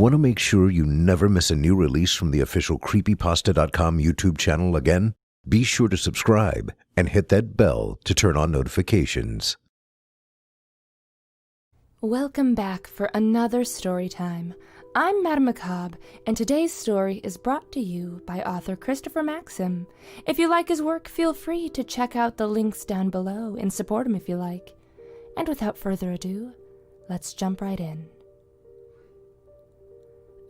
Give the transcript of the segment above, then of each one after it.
Want to make sure you never miss a new release from the official Creepypasta.com YouTube channel again? Be sure to subscribe and hit that bell to turn on notifications. Welcome back for another story time. I'm Madame Macabre, and today's story is brought to you by author Christopher Maxim. If you like his work, feel free to check out the links down below and support him if you like. And without further ado, let's jump right in.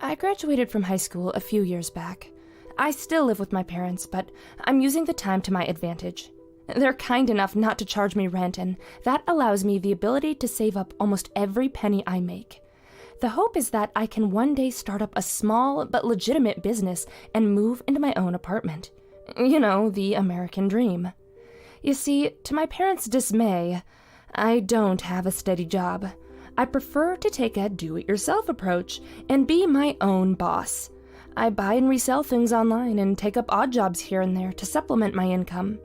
I graduated from high school a few years back. I still live with my parents, but I'm using the time to my advantage. They're kind enough not to charge me rent, and that allows me the ability to save up almost every penny I make. The hope is that I can one day start up a small but legitimate business and move into my own apartment. You know, the American dream. You see, to my parents' dismay, I don't have a steady job. I prefer to take a do-it-yourself approach and be my own boss. I buy and resell things online and take up odd jobs here and there to supplement my income.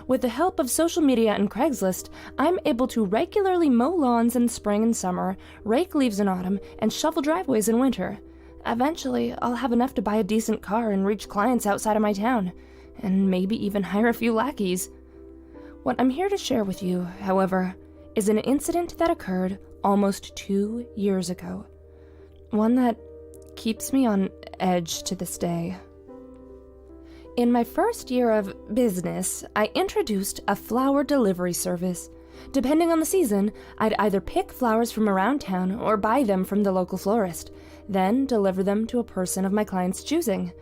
With the help of social media and Craigslist, I'm able to regularly mow lawns in spring and summer, rake leaves in autumn, and shovel driveways in winter. Eventually, I'll have enough to buy a decent car and reach clients outside of my town, and maybe even hire a few lackeys. What I'm here to share with you, however, is an incident that occurred almost 2 years ago. One that keeps me on edge to this day. In my first year of business, I introduced a flower delivery service. Depending on the season, I'd either pick flowers from around town or buy them from the local florist, then deliver them to a person of my client's choosing.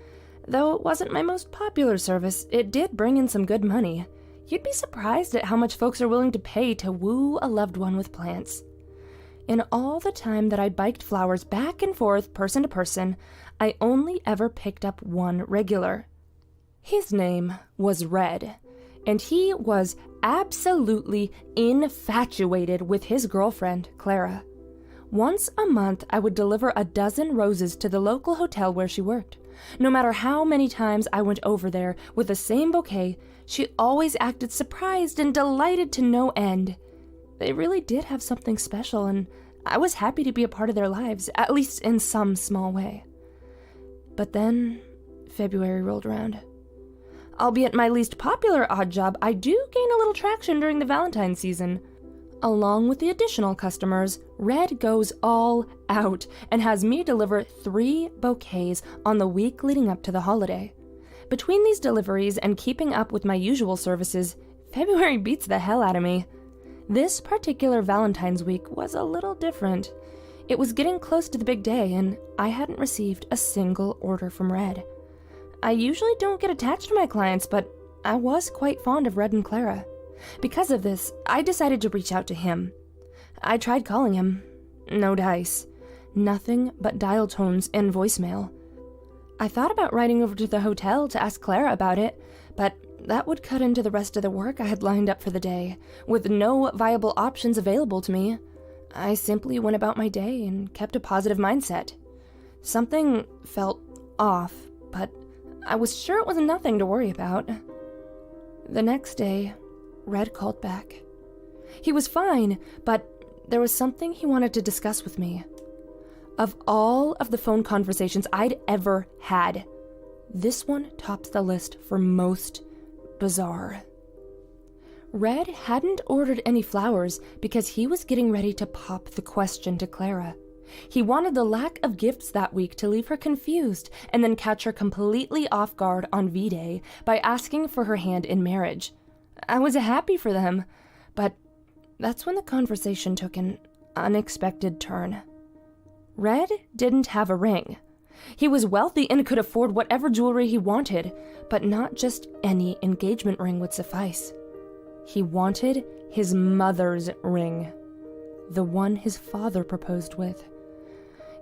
Though it wasn't my most popular service, it did bring in some good money. You'd be surprised at how much folks are willing to pay to woo a loved one with plants. In all the time that I biked flowers back and forth, person to person, I only ever picked up one regular. His name was Red, and he was absolutely infatuated with his girlfriend, Clara. Once a month, I would deliver a dozen roses to the local hotel where she worked. No matter how many times I went over there with the same bouquet, she always acted surprised and delighted to no end. They really did have something special, and I was happy to be a part of their lives, at least in some small way. But then, February rolled around. Albeit my least popular odd job, I do gain a little traction during the Valentine's season. Along with the additional customers, Red goes all out and has me deliver 3 bouquets on the week leading up to the holiday. Between these deliveries and keeping up with my usual services, February beats the hell out of me. This particular Valentine's week was a little different. It was getting close to the big day, and I hadn't received a single order from Red. I usually don't get attached to my clients, but I was quite fond of Red and Clara. Because of this, I decided to reach out to him. I tried calling him. No dice. Nothing but dial tones and voicemail. I thought about riding over to the hotel to ask Clara about it, but that would cut into the rest of the work I had lined up for the day, with no viable options available to me. I simply went about my day and kept a positive mindset. Something felt off, but I was sure it was nothing to worry about. The next day, Red called back. He was fine, but there was something he wanted to discuss with me. Of all of the phone conversations I'd ever had, this one tops the list for most bizarre. Red hadn't ordered any flowers because he was getting ready to pop the question to Clara. He wanted the lack of gifts that week to leave her confused and then catch her completely off guard on V-Day by asking for her hand in marriage. I was happy for them, but that's when the conversation took an unexpected turn. Red didn't have a ring. He was wealthy and could afford whatever jewelry he wanted, but not just any engagement ring would suffice. He wanted his mother's ring, the one his father proposed with.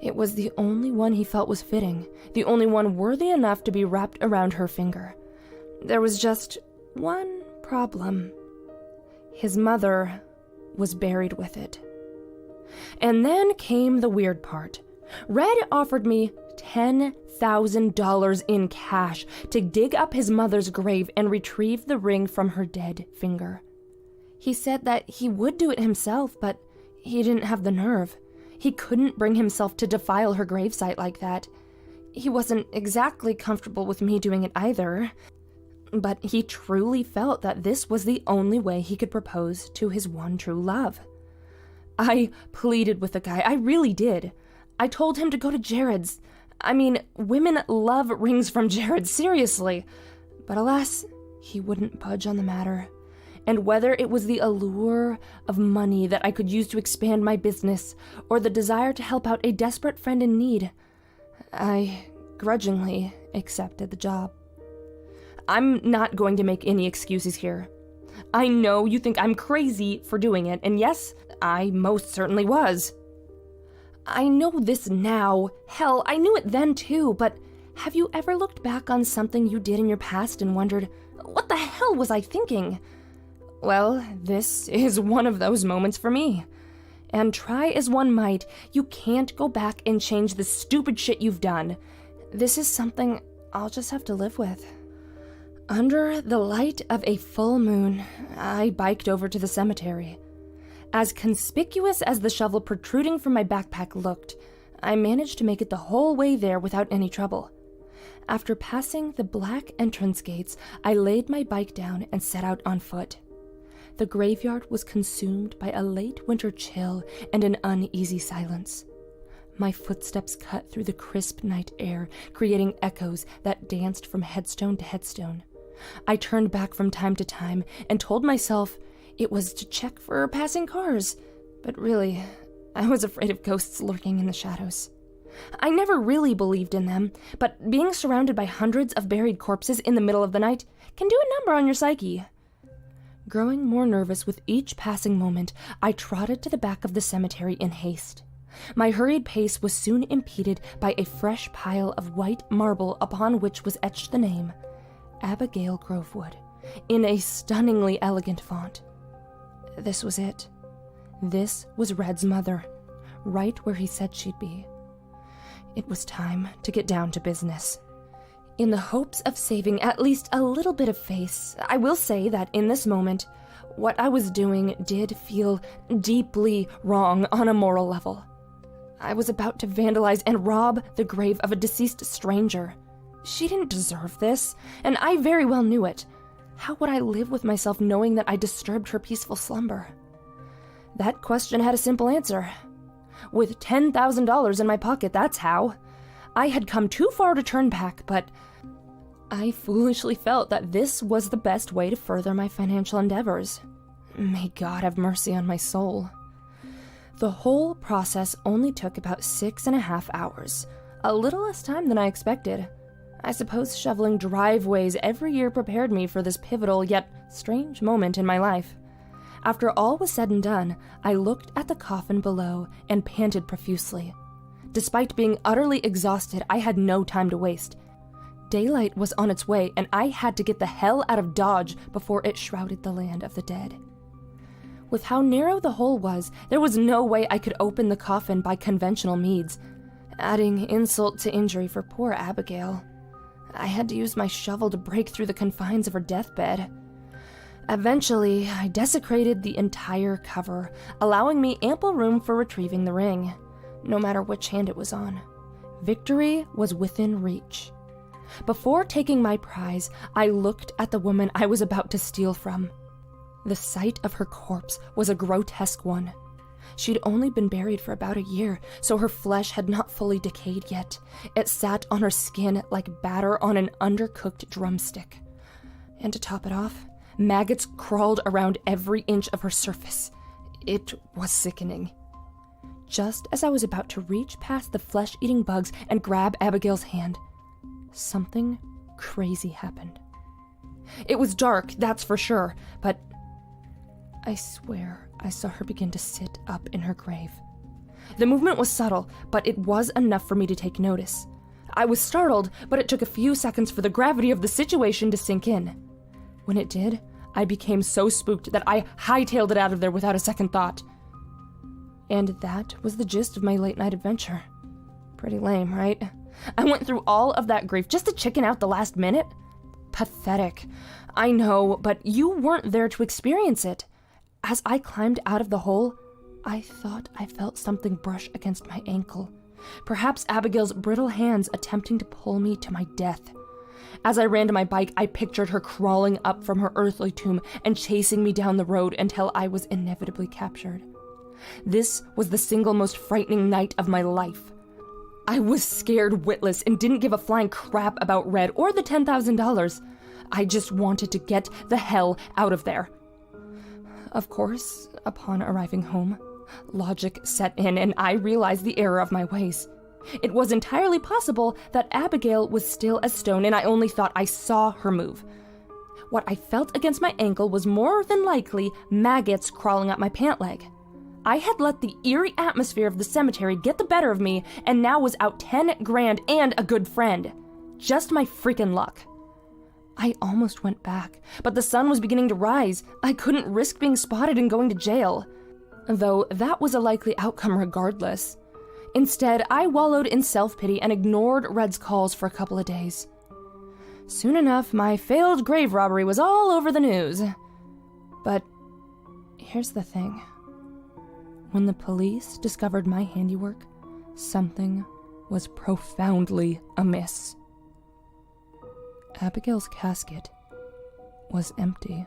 It was the only one he felt was fitting, the only one worthy enough to be wrapped around her finger. There was just one problem. His mother was buried with it. And then came the weird part. Red offered me $10,000 in cash to dig up his mother's grave and retrieve the ring from her dead finger. He said that he would do it himself, but he didn't have the nerve. He couldn't bring himself to defile her gravesite like that. He wasn't exactly comfortable with me doing it either, but he truly felt that this was the only way he could propose to his one true love. I pleaded with the guy, I really did. I told him to go to Jared's. I mean, women love rings from Jared, seriously. But alas, he wouldn't budge on the matter. And whether it was the allure of money that I could use to expand my business, or the desire to help out a desperate friend in need, I grudgingly accepted the job. I'm not going to make any excuses here. I know you think I'm crazy for doing it, and yes, I most certainly was. I know this now. Hell, I knew it then too, but have you ever looked back on something you did in your past and wondered, what the hell was I thinking? Well, this is one of those moments for me. And try as one might, you can't go back and change the stupid shit you've done. This is something I'll just have to live with. Under the light of a full moon, I biked over to the cemetery. As conspicuous as the shovel protruding from my backpack looked, I managed to make it the whole way there without any trouble. After passing the black entrance gates, I laid my bike down and set out on foot. The graveyard was consumed by a late winter chill and an uneasy silence. My footsteps cut through the crisp night air, creating echoes that danced from headstone to headstone. I turned back from time to time and told myself it was to check for passing cars, but really, I was afraid of ghosts lurking in the shadows. I never really believed in them, but being surrounded by hundreds of buried corpses in the middle of the night can do a number on your psyche. Growing more nervous with each passing moment, I trotted to the back of the cemetery in haste. My hurried pace was soon impeded by a fresh pile of white marble upon which was etched the name, Abigail Grovewood, in a stunningly elegant font. This was it. This was Red's mother, right where he said she'd be. It was time to get down to business. In the hopes of saving at least a little bit of face, I will say that in this moment, what I was doing did feel deeply wrong on a moral level. I was about to vandalize and rob the grave of a deceased stranger. She didn't deserve this, and I very well knew it. How would I live with myself knowing that I disturbed her peaceful slumber? That question had a simple answer. With $10,000 in my pocket, that's how. I had come too far to turn back, but I foolishly felt that this was the best way to further my financial endeavors. May God have mercy on my soul. The whole process only took about 6.5 hours, a little less time than I expected. I suppose shoveling driveways every year prepared me for this pivotal yet strange moment in my life. After all was said and done, I looked at the coffin below and panted profusely. Despite being utterly exhausted, I had no time to waste. Daylight was on its way, and I had to get the hell out of Dodge before it shrouded the land of the dead. With how narrow the hole was, there was no way I could open the coffin by conventional means, adding insult to injury for poor Abigail. I had to use my shovel to break through the confines of her deathbed. Eventually, I desecrated the entire cover, allowing me ample room for retrieving the ring, no matter which hand it was on. Victory was within reach. Before taking my prize, I looked at the woman I was about to steal from. The sight of her corpse was a grotesque one. She'd only been buried for about a year, so her flesh had not fully decayed yet. It sat on her skin like batter on an undercooked drumstick. And to top it off, maggots crawled around every inch of her surface. It was sickening. Just as I was about to reach past the flesh-eating bugs and grab Abigail's hand, something crazy happened. It was dark, that's for sure, but I swear I saw her begin to sit up in her grave. The movement was subtle, but it was enough for me to take notice. I was startled, but it took a few seconds for the gravity of the situation to sink in. When it did, I became so spooked that I hightailed it out of there without a second thought. And that was the gist of my late-night adventure. Pretty lame, right? I went through all of that grief just to chicken out the last minute? Pathetic. I know, but you weren't there to experience it. As I climbed out of the hole, I thought I felt something brush against my ankle. Perhaps Abigail's brittle hands attempting to pull me to my death. As I ran to my bike, I pictured her crawling up from her earthly tomb and chasing me down the road until I was inevitably captured. This was the single most frightening night of my life. I was scared witless and didn't give a flying crap about Red or the $10,000. I just wanted to get the hell out of there. Of course, upon arriving home, logic set in and I realized the error of my ways. It was entirely possible that Abigail was still as stone and I only thought I saw her move. What I felt against my ankle was more than likely maggots crawling up my pant leg. I had let the eerie atmosphere of the cemetery get the better of me and now was out 10 grand and a good friend. Just my freaking luck. I almost went back, but the sun was beginning to rise. I couldn't risk being spotted and going to jail. Though that was a likely outcome regardless. Instead, I wallowed in self-pity and ignored Red's calls for a couple of days. Soon enough, my failed grave robbery was all over the news. But here's the thing. When the police discovered my handiwork, something was profoundly amiss. Abigail's casket was empty.